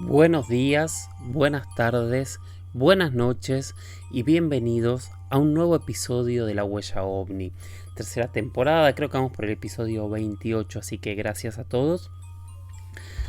Buenos días, buenas tardes, buenas noches y bienvenidos a un nuevo episodio de La Huella OVNI. Tercera temporada, creo que vamos por el episodio 28, así que gracias a todos.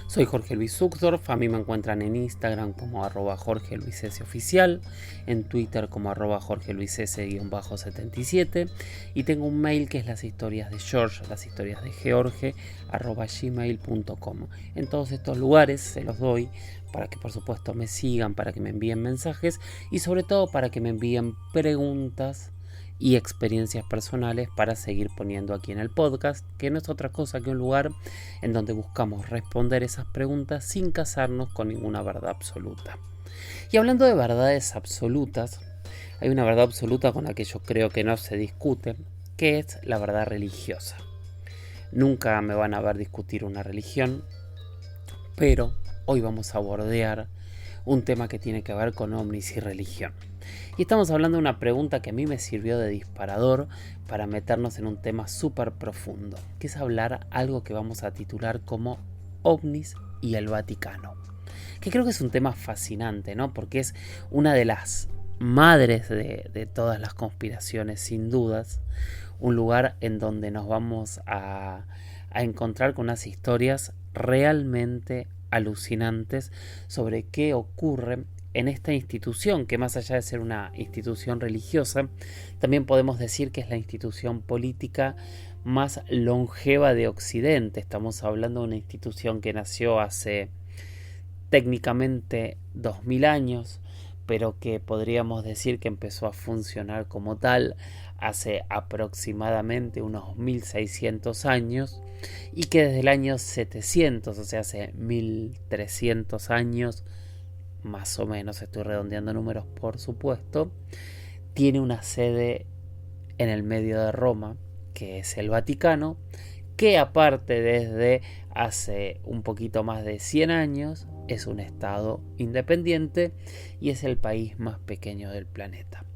Soy Jorge Luis Zuckdorf, a mí me encuentran en Instagram como @Jorge Luis S oficial, en Twitter como @Jorge Luis S-77 y tengo un mail que es las historias de George, las historias de George @gmail.com. En todos estos lugares se los doy para que por supuesto me sigan, para que me envíen mensajes y sobre todo para que me envíen preguntas y experiencias personales para seguir poniendo aquí en el podcast, que no es otra cosa que un lugar en donde buscamos responder esas preguntas sin casarnos con ninguna verdad absoluta. Y hablando de verdades absolutas, hay una verdad absoluta con la que yo creo que no se discute, que es la verdad religiosa. Nunca me van a ver discutir una religión, pero hoy vamos a bordear un tema que tiene que ver con ovnis y religión. Y estamos hablando de una pregunta que a mí me sirvió de disparador para meternos en un tema súper profundo, que es hablar algo que vamos a titular como ovnis y el Vaticano. Que creo que es un tema fascinante, ¿no? Porque es una de las madres de todas las conspiraciones, sin dudas. Un lugar en donde nos vamos a encontrar con unas historias realmente alucinantes sobre qué ocurre en esta institución, que más allá de ser una institución religiosa, también podemos decir que es la institución política más longeva de Occidente. Estamos hablando de una institución que nació hace técnicamente 2000 años, pero que podríamos decir que empezó a funcionar como tal hace aproximadamente unos 1600 años y que desde el año 700, o sea, hace 1300 años, más o menos, estoy redondeando números por supuesto, tiene una sede en el medio de Roma, que es el Vaticano, que aparte desde hace un poquito más de 100 años es un estado independiente y es el país más pequeño del planeta.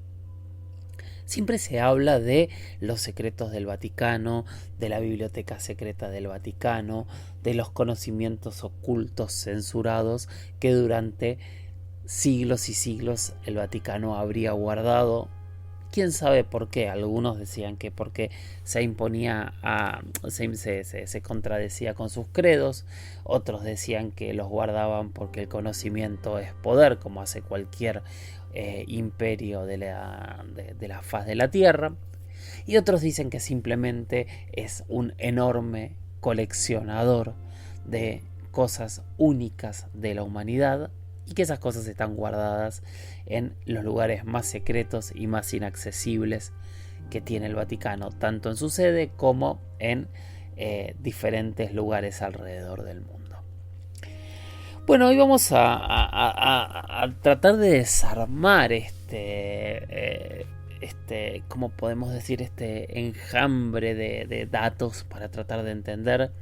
Siempre se habla de los secretos del Vaticano, de la biblioteca secreta del Vaticano, de los conocimientos ocultos censurados que durante siglos y siglos el Vaticano habría guardado. ¿Quién sabe por qué? Algunos decían que porque se imponía se contradecía con sus credos, otros decían que los guardaban porque el conocimiento es poder, como hace cualquier imperio de la faz de la tierra, y otros dicen que simplemente es un enorme coleccionador de cosas únicas de la humanidad y que esas cosas están guardadas en los lugares más secretos y más inaccesibles que tiene el Vaticano, tanto en su sede como en diferentes lugares alrededor del mundo. Bueno, hoy vamos a tratar de desarmar ¿cómo podemos decir? Este enjambre de datos para tratar de entender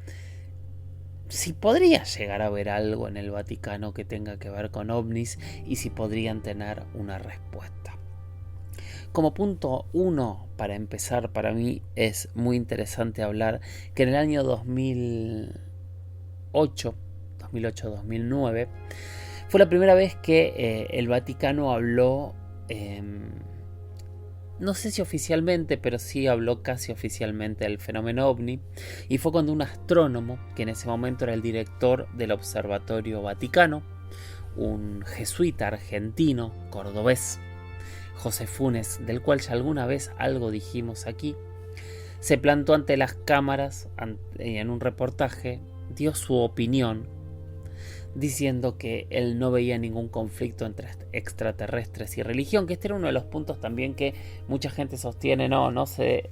si podría llegar a haber algo en el Vaticano que tenga que ver con ovnis y si podrían tener una respuesta. Como punto 1, para empezar, para mí es muy interesante hablar que en el año 2008-2009 fue la primera vez que el Vaticano habló, no sé si oficialmente, pero sí habló casi oficialmente del fenómeno ovni, y fue cuando un astrónomo, que en ese momento era el director del Observatorio Vaticano, un jesuita argentino, cordobés, José Funes, del cual ya alguna vez algo dijimos aquí, se plantó ante las cámaras y en un reportaje dio su opinión diciendo que él no veía ningún conflicto entre extraterrestres y religión, que este era uno de los puntos también que mucha gente sostiene, no se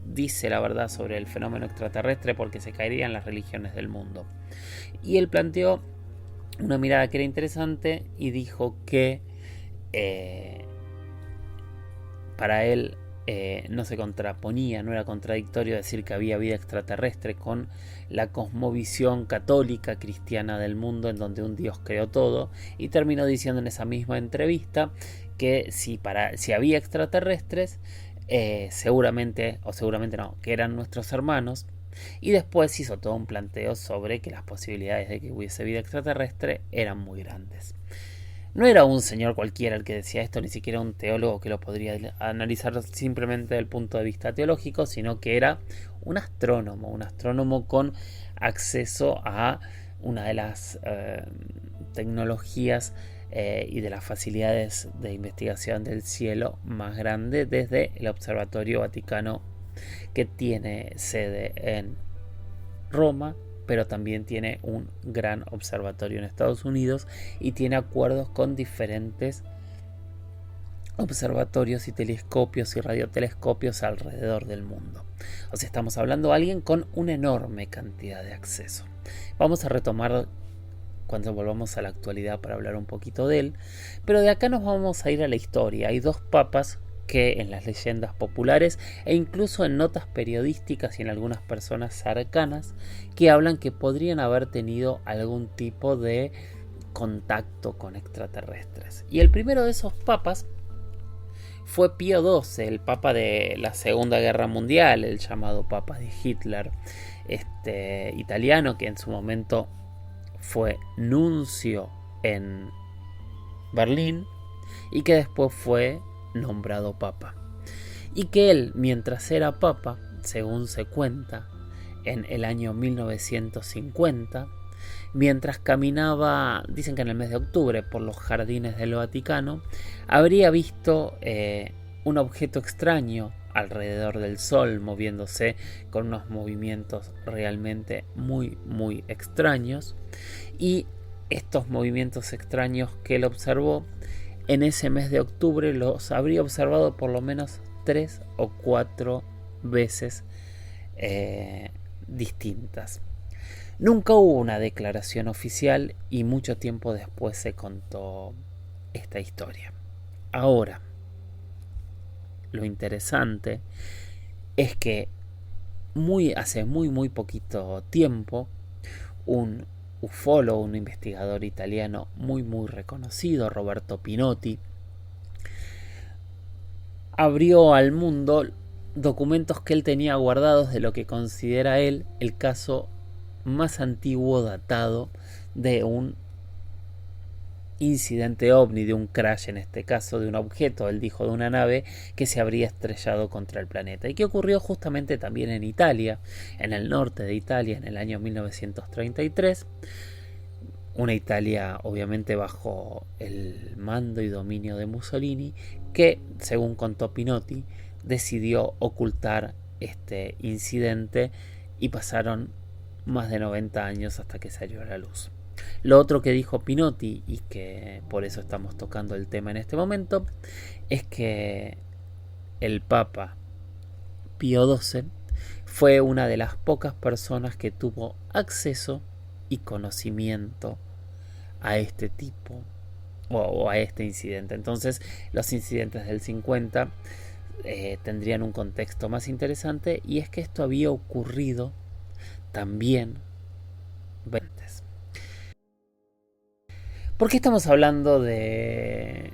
dice la verdad sobre el fenómeno extraterrestre porque se caerían las religiones del mundo. Y él planteó una mirada que era interesante y dijo que para él no se contraponía, no era contradictorio decir que había vida extraterrestre con la cosmovisión católica cristiana del mundo en donde un Dios creó todo, y terminó diciendo en esa misma entrevista que si había extraterrestres, seguramente no, que eran nuestros hermanos Y después hizo todo un planteo sobre que las posibilidades de que hubiese vida extraterrestre eran muy grandes. No era un señor cualquiera el que decía esto, ni siquiera un teólogo que lo podría analizar simplemente desde el punto de vista teológico, sino que era un astrónomo con acceso a una de las tecnologías y de las facilidades de investigación del cielo más grande desde el Observatorio Vaticano, que tiene sede en Roma, pero también tiene un gran observatorio en Estados Unidos y tiene acuerdos con diferentes observatorios y telescopios y radiotelescopios alrededor del mundo. O sea, estamos hablando de alguien con una enorme cantidad de acceso. Vamos a retomar cuando volvamos a la actualidad para hablar un poquito de él, pero de acá nos vamos a ir a la historia. Hay dos papas que en las leyendas populares e incluso en notas periodísticas y en algunas personas cercanas que hablan que podrían haber tenido algún tipo de contacto con extraterrestres. Y el primero de esos papas fue Pío XII, el papa de la Segunda Guerra Mundial, el llamado papa de Hitler, italiano, que en su momento fue nuncio en Berlín y que después fue nombrado papa. Y que él, mientras era papa, según se cuenta, en el año 1950, mientras caminaba, dicen que en el mes de octubre, por los jardines del Vaticano, habría visto un objeto extraño alrededor del Sol, moviéndose con unos movimientos realmente muy extraños. Y estos movimientos extraños que él observó en ese mes de octubre los habría observado por lo menos 3 o 4 veces distintas. Nunca hubo una declaración oficial y mucho tiempo después se contó esta historia. Ahora, lo interesante es que hace muy poquito tiempo un ufólogo, un investigador italiano muy reconocido, Roberto Pinotti, abrió al mundo documentos que él tenía guardados de lo que considera él el caso más antiguo datado de un incidente ovni, de un crash, en este caso de un objeto, él dijo de una nave que se habría estrellado contra el planeta y que ocurrió justamente también en Italia, en el norte de Italia, en el año 1933, una Italia obviamente bajo el mando y dominio de Mussolini, que según contó Pinotti decidió ocultar este incidente y pasaron más de 90 años hasta que salió a la luz. Lo otro que dijo Pinotti, y que por eso estamos tocando el tema en este momento, es que el Papa Pío XII fue una de las pocas personas que tuvo acceso y conocimiento a este tipo o a este incidente. Entonces, los incidentes del 50 tendrían un contexto más interesante, y es que esto había ocurrido también antes. ¿Por qué estamos hablando de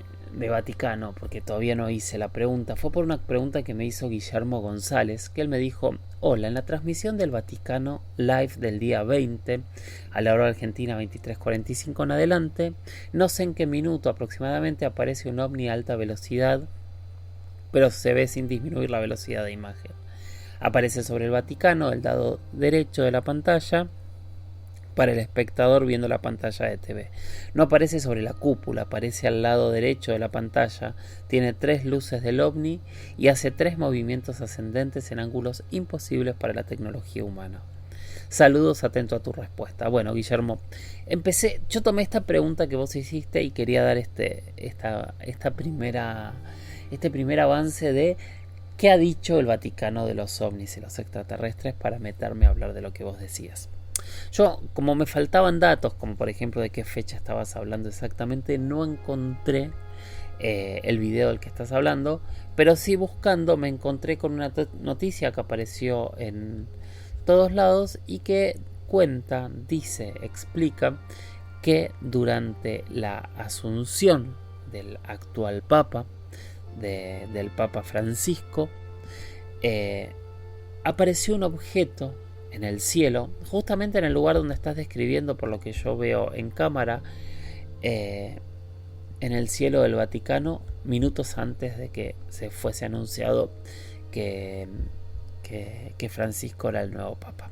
Vaticano? Porque todavía no hice la pregunta. Fue por una pregunta que me hizo Guillermo González, que él me dijo: hola, en la transmisión del Vaticano Live del día 20, a la hora argentina 23:45 en adelante, no sé en qué minuto aproximadamente aparece un ovni a alta velocidad, pero se ve sin disminuir la velocidad de imagen. Aparece sobre el Vaticano, del lado derecho de la pantalla, para el espectador viendo la pantalla de TV. No aparece sobre la cúpula, aparece al lado derecho de la pantalla, tiene 3 luces del ovni y hace 3 movimientos ascendentes en ángulos imposibles para la tecnología humana. Saludos, atento a tu respuesta. Bueno, Guillermo, yo tomé esta pregunta que vos hiciste y quería dar este primer avance de qué ha dicho el Vaticano de los ovnis y los extraterrestres, para meterme a hablar de lo que vos decías. Yo, como me faltaban datos, como por ejemplo de qué fecha estabas hablando exactamente, no encontré el video del que estás hablando, pero sí buscando me encontré con una noticia que apareció en todos lados y que explica que durante la asunción del actual Papa, del Papa Francisco, apareció un objeto en el cielo, justamente en el lugar donde estás describiendo, por lo que yo veo en cámara, en el cielo del Vaticano, minutos antes de que se fuese anunciado que Francisco era el nuevo Papa.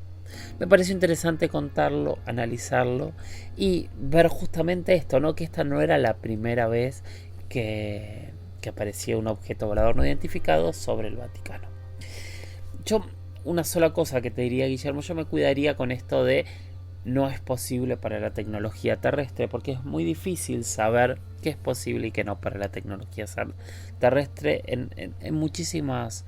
Me pareció interesante contarlo, analizarlo y ver justamente esto, ¿no? Que esta no era la primera vez que aparecía un objeto volador no identificado sobre el Vaticano. Yo, una sola cosa que te diría, Guillermo, yo me cuidaría con esto de no es posible para la tecnología terrestre, porque es muy difícil saber qué es posible y qué no para la tecnología terrestre en muchísimas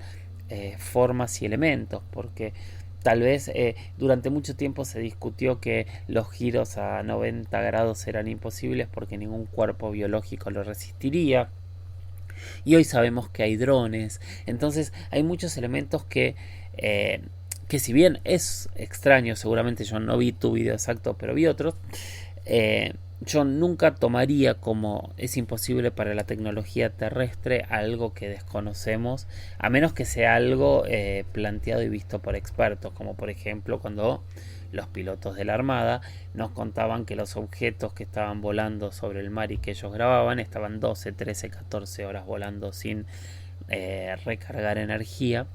formas y elementos, porque tal vez durante mucho tiempo se discutió que los giros a 90 grados eran imposibles porque ningún cuerpo biológico lo resistiría. Y hoy sabemos que hay drones. Entonces hay muchos elementos que si bien es extraño, seguramente yo no vi tu video exacto, pero vi otros, yo nunca tomaría como es imposible para la tecnología terrestre algo que desconocemos, a menos que sea algo planteado y visto por expertos, como por ejemplo cuando los pilotos de la Armada nos contaban que los objetos que estaban volando sobre el mar y que ellos grababan estaban 12, 13, 14 horas volando sin recargar energía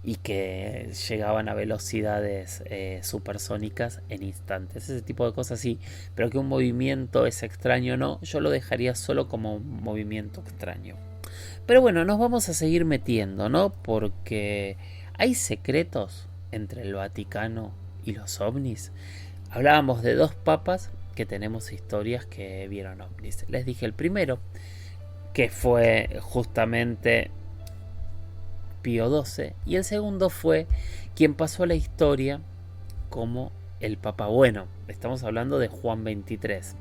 y que llegaban a velocidades supersónicas en instantes. Ese tipo de cosas sí, pero que un movimiento es extraño no, yo lo dejaría solo como un movimiento extraño. Pero bueno, nos vamos a seguir metiendo, ¿no? Porque hay secretos entre el Vaticano y los ovnis. Hablábamos de dos papas que tenemos historias que vieron ovnis. Les dije el primero, que fue justamente Pío XII, y el segundo fue quien pasó a la historia como el Papa Bueno. Estamos hablando de Juan XXIII.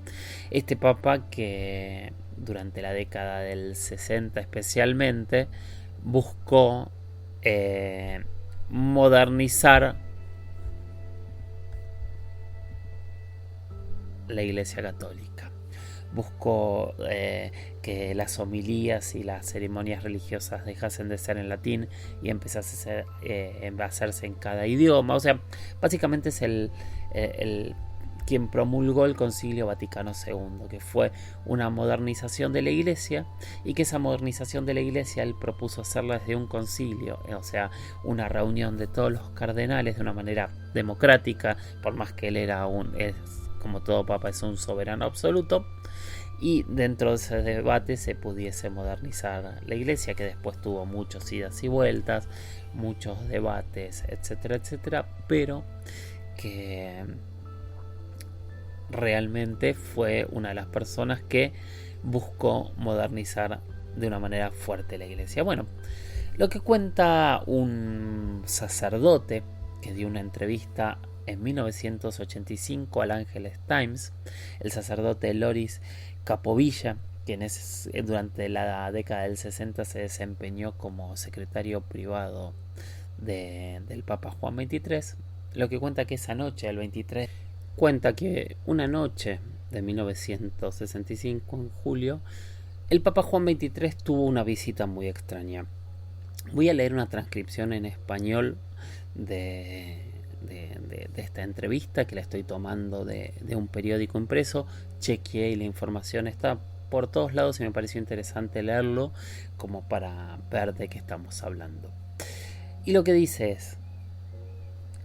Este papa que durante la década del 60 especialmente buscó modernizar la Iglesia Católica. Buscó que las homilías y las ceremonias religiosas dejasen de ser en latín y empezase a hacerse en cada idioma. O sea, básicamente es el quien promulgó el Concilio Vaticano II, que fue una modernización de la Iglesia, y que esa modernización de la Iglesia él propuso hacerla desde un concilio, o sea, una reunión de todos los cardenales de una manera democrática, por más que él era como todo papa, es un soberano absoluto, y dentro de ese debate se pudiese modernizar la Iglesia, que después tuvo muchos idas y vueltas, muchos debates, etcétera, etcétera, pero que realmente fue una de las personas que buscó modernizar de una manera fuerte la Iglesia. Bueno, lo que cuenta un sacerdote que dio una entrevista en 1985 al Angeles Times, el sacerdote Loris Capovilla, quien durante la década del 60 se desempeñó como secretario privado del Papa Juan XXIII, lo que cuenta que esa noche, el 23, cuenta que una noche de 1965, en julio, el Papa Juan XXIII tuvo una visita muy extraña. Voy a leer una transcripción en español de esta entrevista, que la estoy tomando de un periódico impreso. Chequeé y la información está por todos lados y me pareció interesante leerlo como para ver de qué estamos hablando. Y lo que dice es,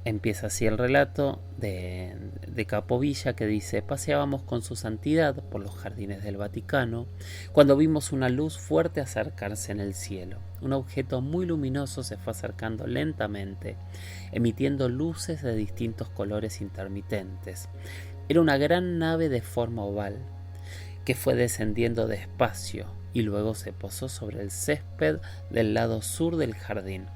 empieza así el relato de Capovilla, que dice: paseábamos con su santidad por los jardines del Vaticano cuando vimos una luz fuerte acercarse en el cielo. Un objeto muy luminoso se fue acercando lentamente, emitiendo luces de distintos colores intermitentes. Era una gran nave de forma oval, que fue descendiendo despacio y luego se posó sobre el césped del lado sur del jardín.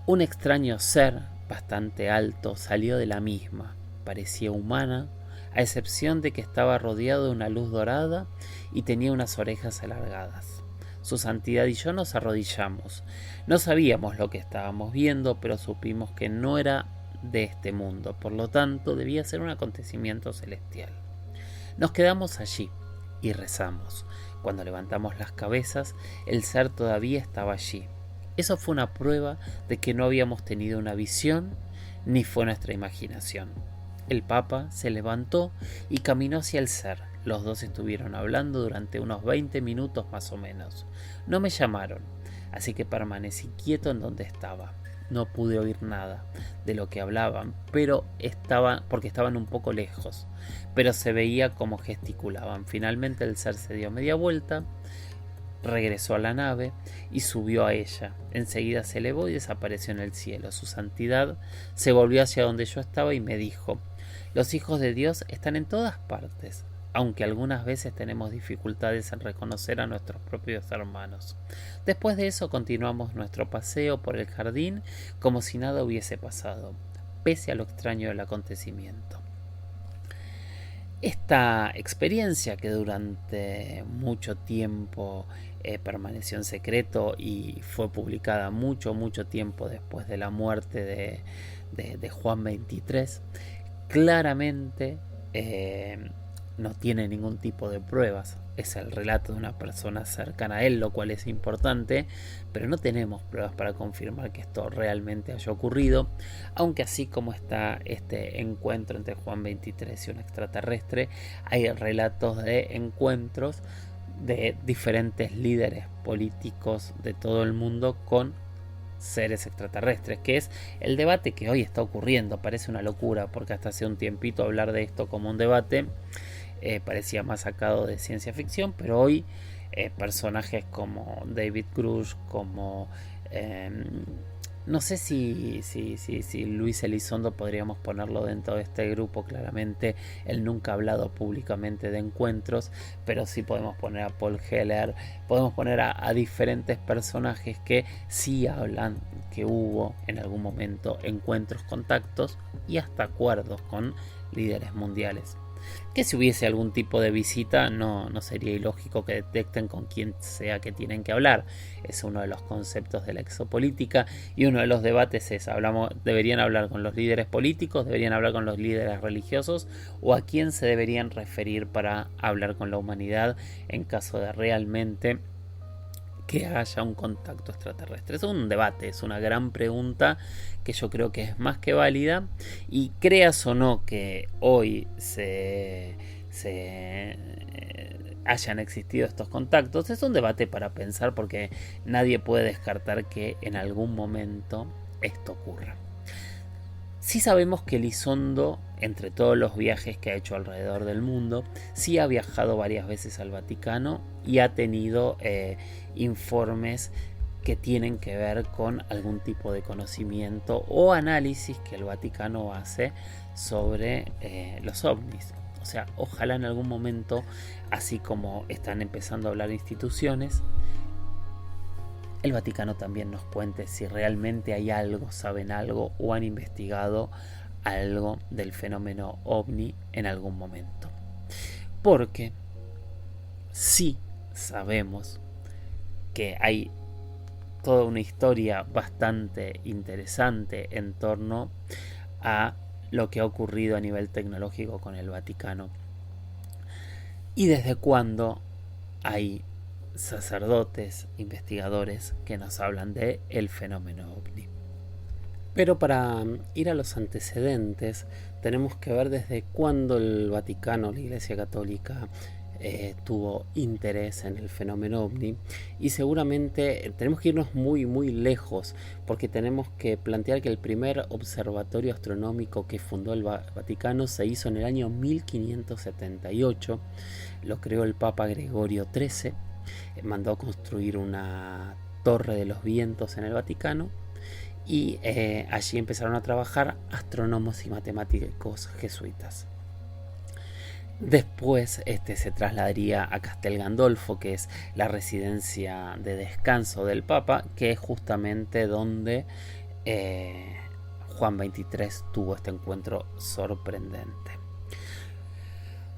Un extraño ser, bastante alto, salió de la misma. Parecía humana, a excepción de que estaba rodeado de una luz dorada y tenía unas orejas alargadas. Su santidad y yo nos arrodillamos. No sabíamos lo que estábamos viendo, pero supimos que no era de este mundo, por lo tanto debía ser un acontecimiento celestial. Nos quedamos allí y rezamos. Cuando levantamos las cabezas, el ser todavía estaba allí. Eso fue una prueba de que no habíamos tenido una visión ni fue nuestra imaginación. El Papa se levantó y caminó hacia el ser. Los dos estuvieron hablando durante unos 20 minutos más o menos. No me llamaron, así que permanecí quieto en donde estaba. No pude oír nada de lo que hablaban, porque estaban un poco lejos, pero se veía cómo gesticulaban. Finalmente el ser se dio media vuelta, regresó a la nave y subió a ella. Enseguida se elevó y desapareció en el cielo. Su santidad se volvió hacia donde yo estaba y me dijo: los hijos de Dios están en todas partes, aunque algunas veces tenemos dificultades en reconocer a nuestros propios hermanos. Después de eso continuamos nuestro paseo por el jardín como si nada hubiese pasado, pese a lo extraño del acontecimiento. Esta experiencia, que durante mucho tiempo permaneció en secreto y fue publicada mucho tiempo después de la muerte de Juan XXIII, claramente no tiene ningún tipo de pruebas. Es el relato de una persona cercana a él, lo cual es importante, pero no tenemos pruebas para confirmar que esto realmente haya ocurrido, aunque así como está este encuentro entre Juan XXIII y un extraterrestre, hay relatos de encuentros de diferentes líderes políticos de todo el mundo con seres extraterrestres, que es el debate que hoy está ocurriendo. Parece una locura, porque hasta hace un tiempito hablar de esto como un debate parecía más sacado de ciencia ficción, pero hoy personajes como David Grush, como no sé si Luis Elizondo podríamos ponerlo dentro de este grupo. Claramente él nunca ha hablado públicamente de encuentros, pero sí podemos poner a Paul Heller, podemos poner a diferentes personajes que sí hablan que hubo en algún momento encuentros, contactos y hasta acuerdos con líderes mundiales. Que si hubiese algún tipo de visita, no sería ilógico que detecten con quién sea que tienen que hablar. Es uno de los conceptos de la exopolítica, y uno de los debates es: ¿deberían hablar con los líderes políticos? ¿Deberían hablar con los líderes religiosos? ¿O a quién se deberían referir para hablar con la humanidad en caso de realmente que haya un contacto extraterrestre? Es un debate, es una gran pregunta que yo creo que es más que válida, y creas o no que hoy hayan existido estos contactos, es un debate para pensar, porque nadie puede descartar que en algún momento esto ocurra. Sí sabemos que Elizondo, entre todos los viajes que ha hecho alrededor del mundo, sí ha viajado varias veces al Vaticano y ha tenido informes que tienen que ver con algún tipo de conocimiento o análisis que el Vaticano hace sobre los ovnis. O sea, ojalá en algún momento, así como están empezando a hablar instituciones, el Vaticano también nos cuente si realmente hay algo, saben algo o han investigado algo del fenómeno ovni en algún momento. Porque sí sabemos que hay toda una historia bastante interesante en torno a lo que ha ocurrido a nivel tecnológico con el Vaticano, y desde cuándo hay sacerdotes, investigadores que nos hablan de el fenómeno ovni. Pero para ir a los antecedentes tenemos que ver desde cuándo el Vaticano, la Iglesia Católica, tuvo interés en el fenómeno ovni, y seguramente tenemos que irnos muy lejos, porque tenemos que plantear que el primer observatorio astronómico que fundó el Vaticano se hizo en el año 1578, lo creó el Papa Gregorio XIII, mandó a construir una torre de los vientos en el Vaticano, y allí empezaron a trabajar astrónomos y matemáticos jesuitas. Después se trasladaría a Castel Gandolfo, que es la residencia de descanso del Papa, que es justamente donde Juan XXIII tuvo este encuentro sorprendente.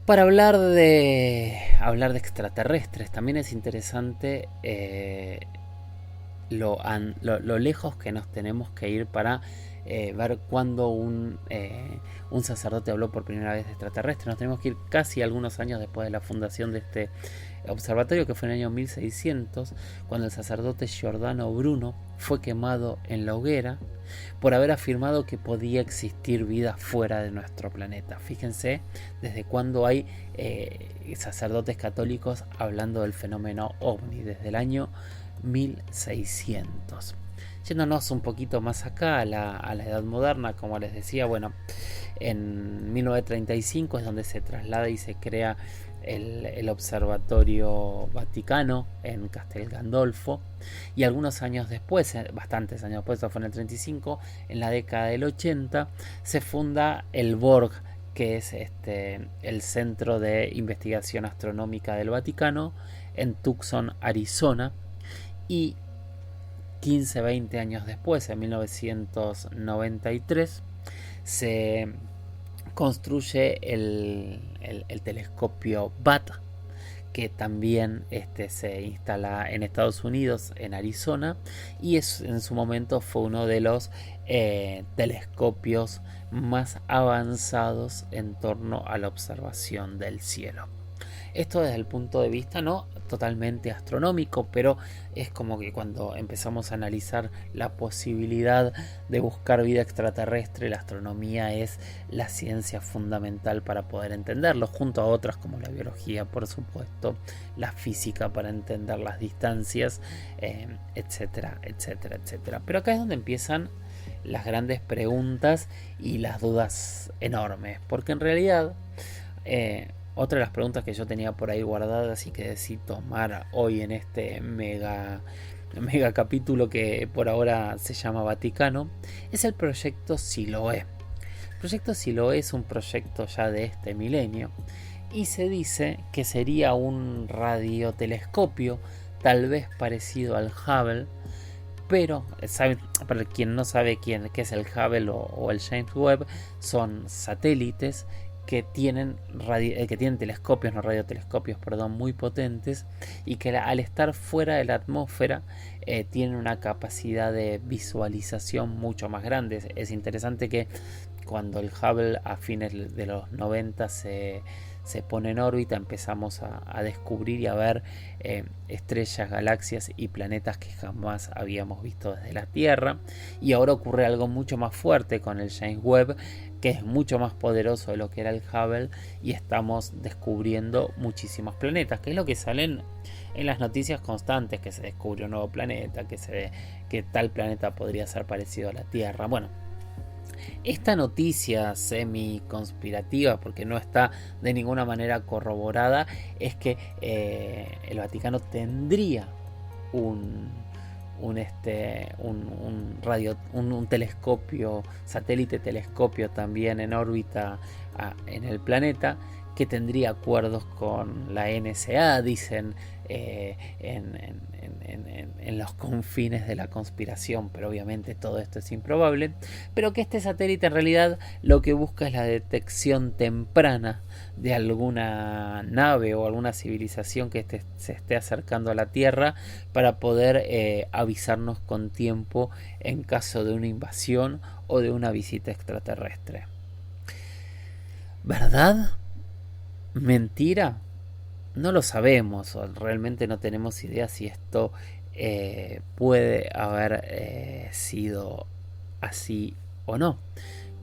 Para hablar de extraterrestres también es interesante lo lejos que nos tenemos que ir para ver cuándo un sacerdote habló por primera vez de extraterrestres. Nos tenemos que ir casi algunos años después de la fundación de este observatorio, que fue en el año 1600, cuando el sacerdote Giordano Bruno fue quemado en la hoguera por haber afirmado que podía existir vida fuera de nuestro planeta. Fíjense desde cuándo hay sacerdotes católicos hablando del fenómeno ovni, desde el año 1600. Yéndonos un poquito más acá a la edad moderna, como les decía, bueno, en 1935 es donde se traslada y se crea el Observatorio Vaticano en Castel Gandolfo, y algunos años después, bastantes años después, eso fue en el 35, en la década del 80, se funda el Borg, que es el Centro de Investigación Astronómica del Vaticano, en Tucson, Arizona, y 15-20 años después, en 1993, se construye el telescopio BAT, que también se instala en Estados Unidos, en Arizona, y en su momento fue uno de los telescopios más avanzados en torno a la observación del cielo. Esto desde el punto de vista no totalmente astronómico, pero es como que cuando empezamos a analizar la posibilidad de buscar vida extraterrestre, la astronomía es la ciencia fundamental para poder entenderlo, junto a otras como la biología, por supuesto, la física para entender las distancias, etcétera, etcétera, etcétera. Pero acá es donde empiezan las grandes preguntas y las dudas enormes, porque en realidad otra de las preguntas que yo tenía por ahí guardadas y que decidí tomar hoy en este mega capítulo que por ahora se llama Vaticano es el proyecto Siloé. El proyecto Siloé es un proyecto ya de este milenio y se dice que sería un radiotelescopio tal vez parecido al Hubble, pero para quien no sabe qué es el Hubble o el James Webb, son satélites que tienen telescopios, no radiotelescopios, perdón, muy potentes, y que al estar fuera de la atmósfera tienen una capacidad de visualización mucho más grande. Es interesante que cuando el Hubble a fines de los 90 se pone en órbita, empezamos a descubrir y a ver estrellas, galaxias y planetas que jamás habíamos visto desde la Tierra, y ahora ocurre algo mucho más fuerte con el James Webb, que es mucho más poderoso de lo que era el Hubble, y estamos descubriendo muchísimos planetas, que es lo que salen en las noticias constantes, que se descubrió un nuevo planeta, que tal planeta podría ser parecido a la Tierra. Bueno, esta noticia semi conspirativa, porque no está de ninguna manera corroborada, es que el Vaticano tendría un telescopio, satélite telescopio también en órbita en el planeta, que tendría acuerdos con la NSA, dicen, en los confines de la conspiración, pero obviamente todo esto es improbable, pero que este satélite en realidad lo que busca es la detección temprana de alguna nave o alguna civilización que se esté acercando a la Tierra, para poder avisarnos con tiempo en caso de una invasión o de una visita extraterrestre. ¿Verdad? ¿Mentira? No lo sabemos, o realmente no tenemos idea si esto puede haber sido así o no,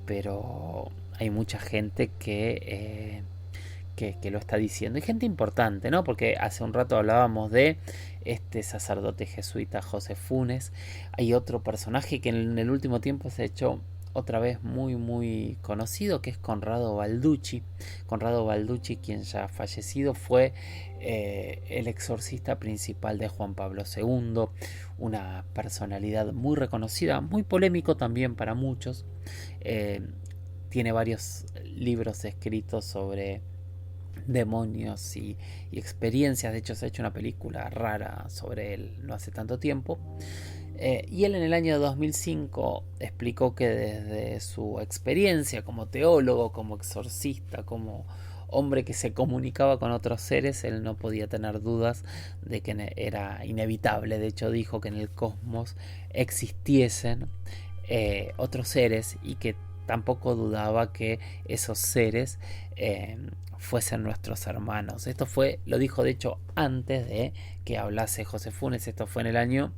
pero hay mucha gente que lo está diciendo, y gente importante, ¿no? Porque hace un rato hablábamos de este sacerdote jesuita José Funes. Hay otro personaje que en el último tiempo se ha hecho otra vez muy muy conocido, que es Conrado Balducci. Conrado Balducci, quien ya ha fallecido, fue el exorcista principal de Juan Pablo II, una personalidad muy reconocida, muy polémico también para muchos. Tiene varios libros escritos sobre demonios y experiencias. De hecho, se ha hecho una película rara sobre él no hace tanto tiempo. Y él en el año 2005 explicó que desde su experiencia como teólogo, como exorcista, como hombre que se comunicaba con otros seres, él no podía tener dudas de que era inevitable. De hecho, dijo que en el cosmos existiesen otros seres y que tampoco dudaba que esos seres fuesen nuestros hermanos. Esto lo dijo de hecho antes de que hablase José Funes. Esto fue en el año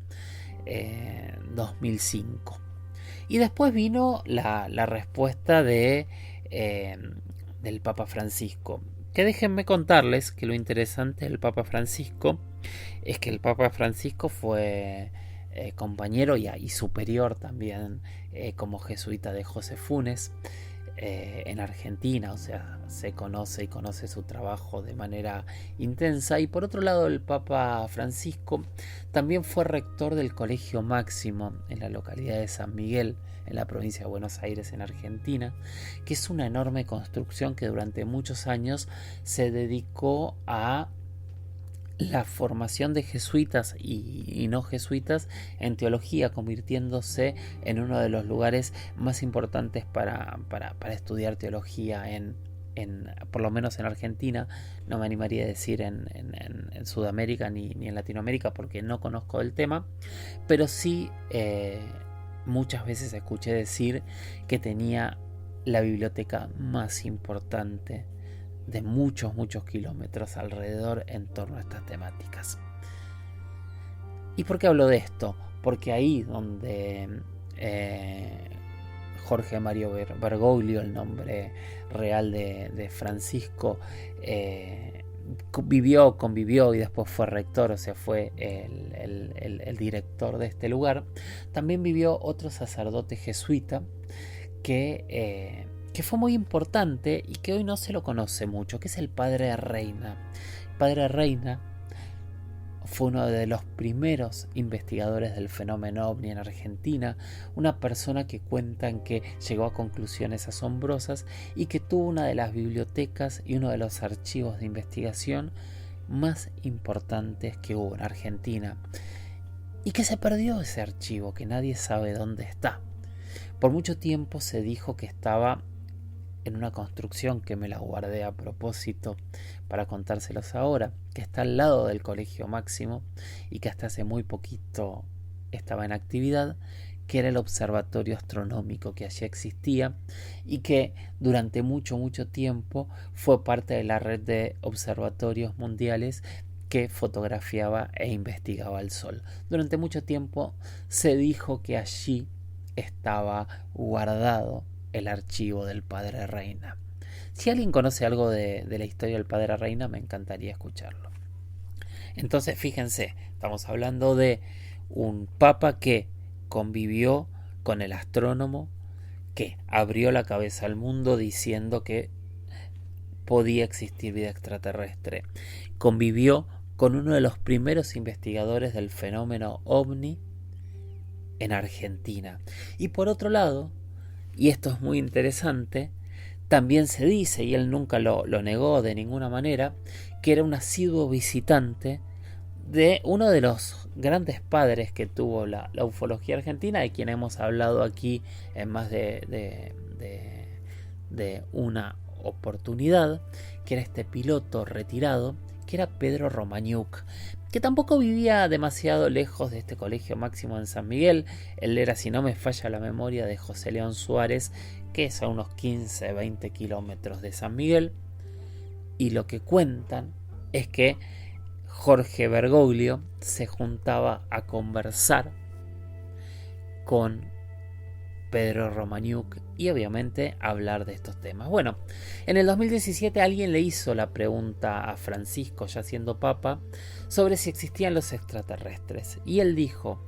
2005. Y después vino la respuesta del Papa Francisco. Que déjenme contarles que lo interesante del Papa Francisco es que el Papa Francisco fue compañero y superior también como jesuita de José Funes en Argentina, o sea, se conoce y conoce su trabajo de manera intensa. Y por otro lado, el Papa Francisco también fue rector del Colegio Máximo en la localidad de San Miguel, en la provincia de Buenos Aires, en Argentina, que es una enorme construcción que durante muchos años se dedicó a la formación de jesuitas y no jesuitas en teología, convirtiéndose en uno de los lugares más importantes para estudiar teología por lo menos en Argentina. No me animaría a decir en Sudamérica ni en Latinoamérica porque no conozco el tema, pero sí muchas veces escuché decir que tenía la biblioteca más importante de muchos kilómetros alrededor en torno a estas temáticas. ¿Y por qué hablo de esto? Porque ahí donde Jorge Mario Bergoglio, el nombre real de Francisco, convivió y después fue rector, o sea, fue el director de este lugar, también vivió otro sacerdote jesuita que fue muy importante y que hoy no se lo conoce mucho, que es el Padre Reina. El Padre Reina fue uno de los primeros investigadores del fenómeno ovni en Argentina, una persona que cuentan que llegó a conclusiones asombrosas y que tuvo una de las bibliotecas y uno de los archivos de investigación más importantes que hubo en Argentina, y que se perdió ese archivo, que nadie sabe dónde está. Por mucho tiempo se dijo que estaba en una construcción, que me la guardé a propósito para contárselos ahora, que está al lado del Colegio Máximo y que hasta hace muy poquito estaba en actividad, que era el observatorio astronómico que allí existía y que durante mucho tiempo fue parte de la red de observatorios mundiales que fotografiaba e investigaba el Sol. Durante mucho tiempo se dijo que allí estaba guardado el archivo del Padre Reina. Si alguien conoce algo de la historia del Padre Reina, me encantaría escucharlo. Entonces, fíjense, estamos hablando de un papa que convivió con el astrónomo, que abrió la cabeza al mundo diciendo que podía existir vida extraterrestre. Convivió con uno de los primeros investigadores del fenómeno ovni en Argentina. Y por otro lado, y esto es muy interesante, también se dice, y él nunca lo negó de ninguna manera, que era un asiduo visitante de uno de los grandes padres que tuvo la ufología argentina, de quien hemos hablado aquí en más de una oportunidad, que era este piloto retirado, que era Pedro Romaniuk, que tampoco vivía demasiado lejos de este Colegio Máximo en San Miguel. Él era, si no me falla la memoria, de José León Suárez, que es a unos 15-20 kilómetros de San Miguel. Y lo que cuentan es que Jorge Bergoglio se juntaba a conversar con Pedro Romaniuk y obviamente hablar de estos temas. Bueno, en el 2017 alguien le hizo la pregunta a Francisco, ya siendo papa, sobre si existían los extraterrestres, y él dijo: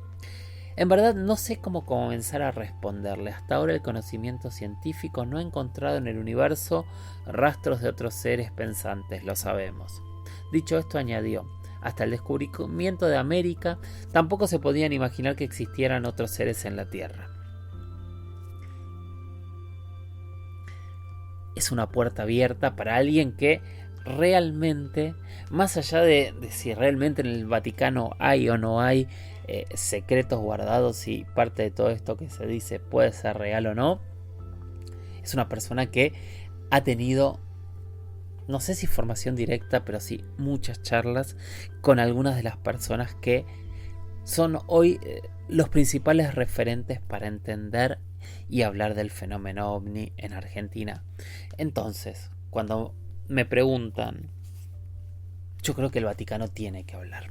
en verdad no sé cómo comenzar a responderle. Hasta ahora el conocimiento científico no ha encontrado en el universo rastros de otros seres pensantes, lo sabemos. Dicho esto, añadió: hasta el descubrimiento de América tampoco se podían imaginar que existieran otros seres en la Tierra. Es una puerta abierta para alguien que realmente, más allá de si realmente en el Vaticano hay o no hay secretos guardados y parte de todo esto que se dice puede ser real o no, es una persona que ha tenido no sé si formación directa, pero sí muchas charlas con algunas de las personas que son hoy los principales referentes para entender y hablar del fenómeno ovni en Argentina. Entonces, cuando me preguntan, yo creo que el Vaticano tiene que hablar.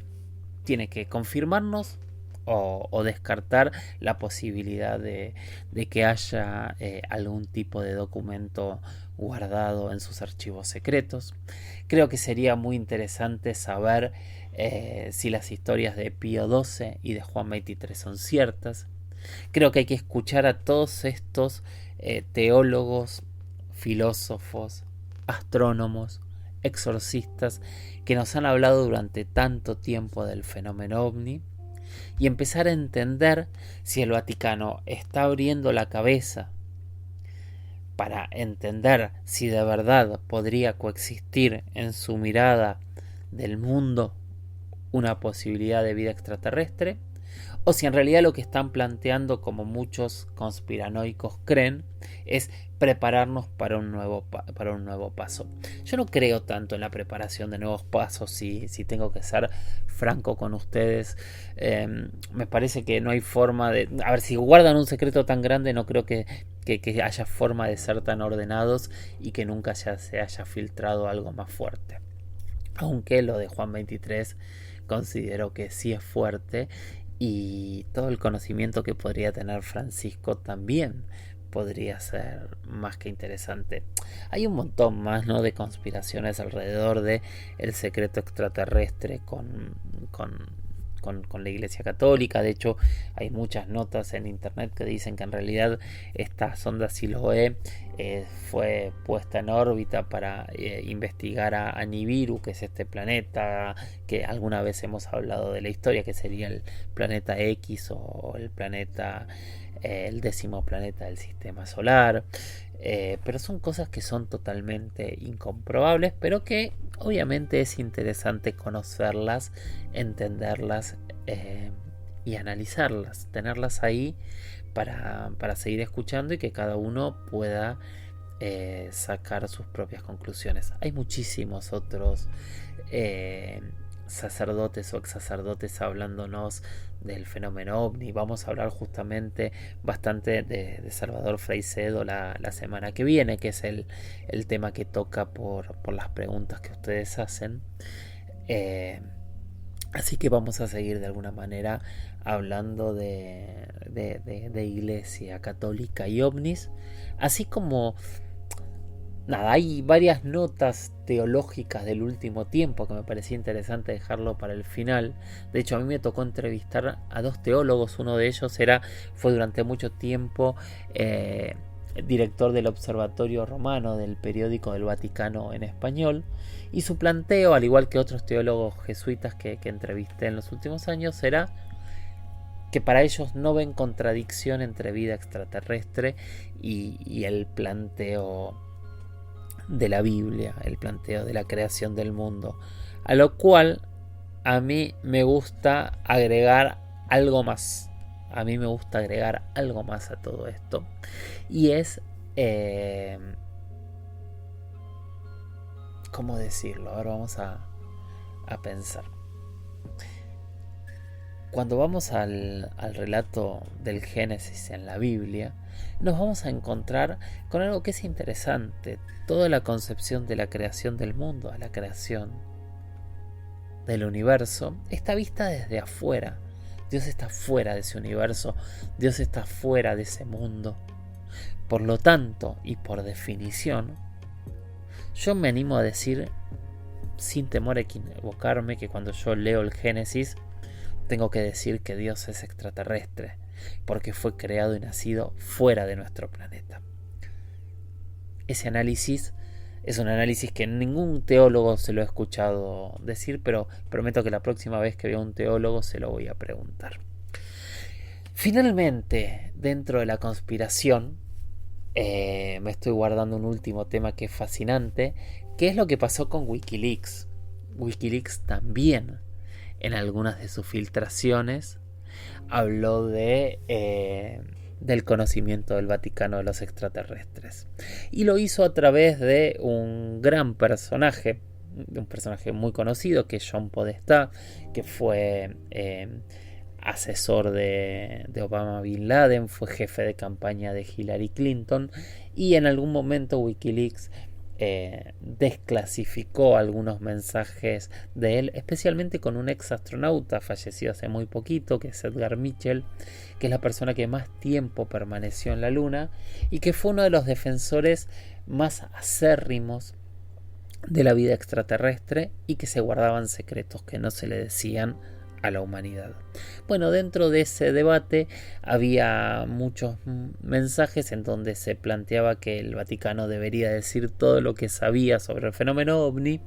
Tiene que confirmarnos o descartar la posibilidad de que haya algún tipo de documento guardado en sus archivos secretos. Creo que sería muy interesante saber si las historias de Pío XII y de Juan XXIII son ciertas. Creo que hay que escuchar a todos estos teólogos, filósofos, astrónomos, exorcistas que nos han hablado durante tanto tiempo del fenómeno ovni y empezar a entender si el Vaticano está abriendo la cabeza para entender si de verdad podría coexistir en su mirada del mundo una posibilidad de vida extraterrestre, o si en realidad lo que están planteando, como muchos conspiranoicos creen, es prepararnos para un nuevo paso. Yo no creo tanto en la preparación de nuevos pasos, si tengo que ser franco con ustedes. Me parece que no hay forma de... A ver, si guardan un secreto tan grande, no creo que haya forma de ser tan ordenados y que nunca se haya filtrado algo más fuerte. Aunque lo de Juan XXIII considero que sí es fuerte, y todo el conocimiento que podría tener Francisco también podría ser más que interesante. Hay un montón más, ¿no?, de conspiraciones alrededor de el secreto extraterrestre con la Iglesia Católica. De hecho, hay muchas notas en internet que dicen que en realidad esta sonda Siloé fue puesta en órbita para investigar a Nibiru, que es este planeta que alguna vez hemos hablado de la historia, que sería el planeta X o el planeta, el 10º planeta del sistema solar. Pero son cosas que son totalmente incomprobables, pero que obviamente es interesante conocerlas, entenderlas y analizarlas, tenerlas ahí para seguir escuchando y que cada uno pueda sacar sus propias conclusiones. Hay muchísimos otros sacerdotes o ex sacerdotes hablándonos del fenómeno ovni. Vamos a hablar justamente bastante de Salvador Freixedo la semana que viene, que es el tema que toca por las preguntas que ustedes hacen. Así que vamos a seguir de alguna manera hablando de Iglesia Católica y ovnis, así como... Nada, hay varias notas teológicas del último tiempo que me parecía interesante dejarlo para el final. De hecho, a mí me tocó entrevistar a 2 teólogos. Uno de ellos fue durante mucho tiempo director del Observatorio Romano, del periódico del Vaticano en español. Y su planteo, al igual que otros teólogos jesuitas que entrevisté en los últimos años, era que para ellos no ven contradicción entre vida extraterrestre y el planteo de la Biblia, el planteo de la creación del mundo, a lo cual a mí me gusta agregar algo más. A mí me gusta agregar algo más a todo esto, y es ¿cómo decirlo? Ahora vamos a pensar. Cuando vamos al relato del Génesis en la Biblia, nos vamos a encontrar con algo que es interesante. Toda la concepción de la creación del mundo, a la creación del universo, está vista desde afuera. Dios está fuera de ese universo, Dios está fuera de ese mundo. Por lo tanto, y por definición, yo me animo a decir, sin temor a equivocarme, que cuando yo leo el Génesis, tengo que decir que Dios es extraterrestre, porque fue creado y nacido fuera de nuestro planeta. Ese análisis es un análisis que ningún teólogo se lo he escuchado decir, pero prometo que la próxima vez que vea un teólogo se lo voy a preguntar. Finalmente, dentro de la conspiración, me estoy guardando un último tema que es fascinante, que es lo que pasó con Wikileaks. Wikileaks también, en algunas de sus filtraciones, habló de del conocimiento del Vaticano de los extraterrestres. Y lo hizo a través de un gran personaje, un personaje muy conocido, que es John Podestá, que fue asesor de Obama Bin Laden, fue jefe de campaña de Hillary Clinton, y en algún momento Wikileaks desclasificó algunos mensajes de él, especialmente con un ex astronauta fallecido hace muy poquito, que es Edgar Mitchell, que es la persona que más tiempo permaneció en la Luna y que fue uno de los defensores más acérrimos de la vida extraterrestre y que se guardaban secretos que no se le decían a la humanidad. Bueno, dentro de ese debate había muchos mensajes en donde se planteaba que el Vaticano debería decir todo lo que sabía sobre el fenómeno ovni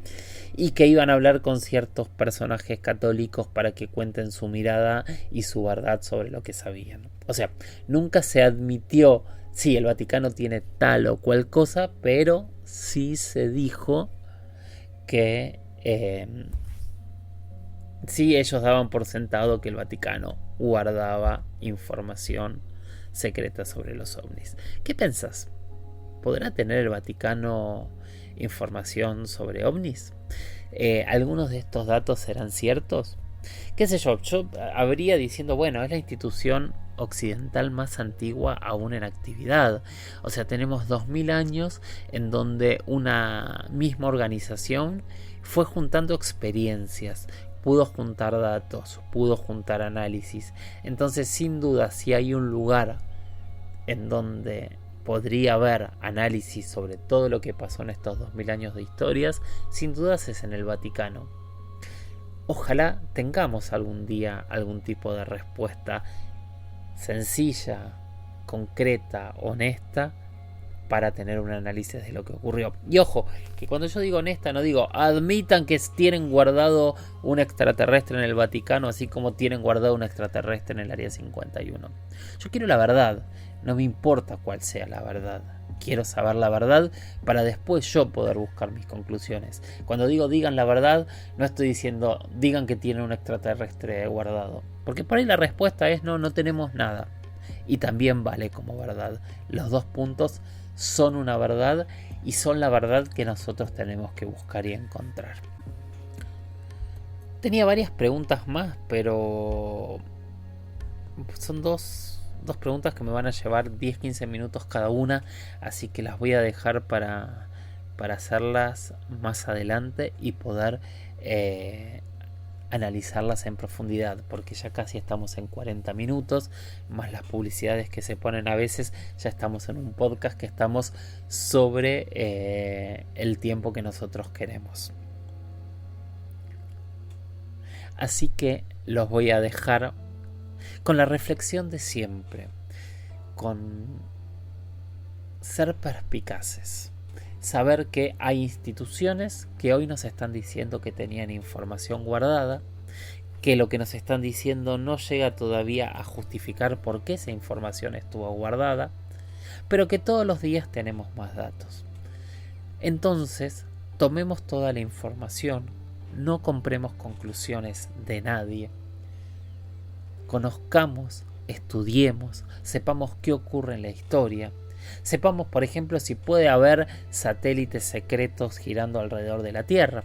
y que iban a hablar con ciertos personajes católicos para que cuenten su mirada y su verdad sobre lo que sabían. O sea, nunca se admitió, sí, el Vaticano tiene tal o cual cosa, pero sí se dijo que sí, ellos daban por sentado que el Vaticano guardaba información secreta sobre los ovnis. ¿Qué pensás? ¿Podrá tener el Vaticano información sobre ovnis? ¿Algunos de estos datos serán ciertos? ¿Qué sé yo? Yo habría diciendo, bueno, es la institución occidental más antigua aún en actividad. O sea, tenemos 2000 años en donde una misma organización fue juntando experiencias, pudo juntar datos, pudo juntar análisis. Entonces, sin duda, si hay un lugar en donde podría haber análisis sobre todo lo que pasó en estos 2000 años de historias, sin dudas es en el Vaticano. Ojalá tengamos algún día algún tipo de respuesta sencilla, concreta, honesta, para tener un análisis de lo que ocurrió. Y ojo, que cuando yo digo honesta, no digo admitan que tienen guardado un extraterrestre en el Vaticano, así como tienen guardado un extraterrestre en el Área 51. Yo quiero la verdad, no me importa cuál sea la verdad. Quiero saber la verdad para después yo poder buscar mis conclusiones. Cuando digo digan la verdad, no estoy diciendo digan que tienen un extraterrestre guardado. Porque por ahí la respuesta es no tenemos nada. Y también vale como verdad. Los dos puntos son una verdad y son la verdad que nosotros tenemos que buscar y encontrar. Tenía varias preguntas más, pero son dos preguntas que me van a llevar 10-15 minutos cada una, así que las voy a dejar para hacerlas más adelante y poder analizarlas en profundidad, porque ya casi estamos en 40 minutos, más las publicidades que se ponen a veces, ya estamos en un podcast que estamos sobre el tiempo que nosotros queremos. Así que los voy a dejar con la reflexión de siempre, con ser perspicaces. Saber que hay instituciones que hoy nos están diciendo que tenían información guardada, que lo que nos están diciendo no llega todavía a justificar por qué esa información estuvo guardada, pero que todos los días tenemos más datos. Entonces, tomemos toda la información, no compremos conclusiones de nadie, conozcamos, estudiemos, sepamos qué ocurre en la historia. Sepamos, por ejemplo, si puede haber satélites secretos girando alrededor de la Tierra.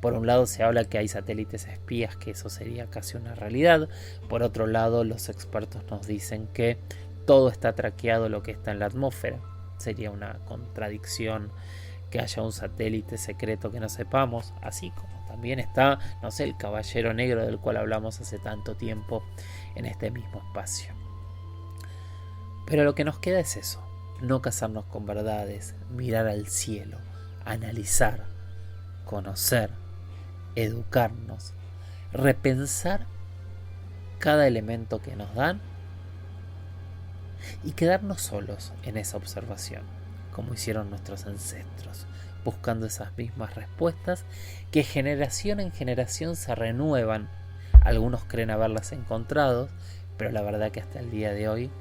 Por un lado se habla que hay satélites espías, que eso sería casi una realidad. Por otro lado, los expertos nos dicen que todo está traqueado lo que está en la atmósfera. Sería una contradicción que haya un satélite secreto que no sepamos, así como también está, no sé, el caballero negro del cual hablamos hace tanto tiempo en este mismo espacio. Pero lo que nos queda es eso. No casarnos con verdades, mirar al cielo, analizar, conocer, educarnos, repensar cada elemento que nos dan y quedarnos solos en esa observación, como hicieron nuestros ancestros, buscando esas mismas respuestas que generación en generación se renuevan. Algunos creen haberlas encontrado, pero la verdad que hasta el día de hoy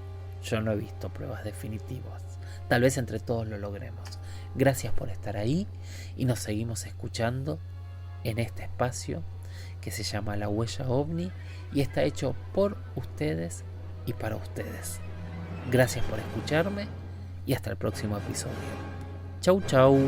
yo no he visto pruebas definitivas. Tal vez entre todos lo logremos. Gracias por estar ahí y nos seguimos escuchando en este espacio que se llama La Huella OVNI y está hecho por ustedes y para ustedes. Gracias por escucharme y hasta el próximo episodio. Chau chau.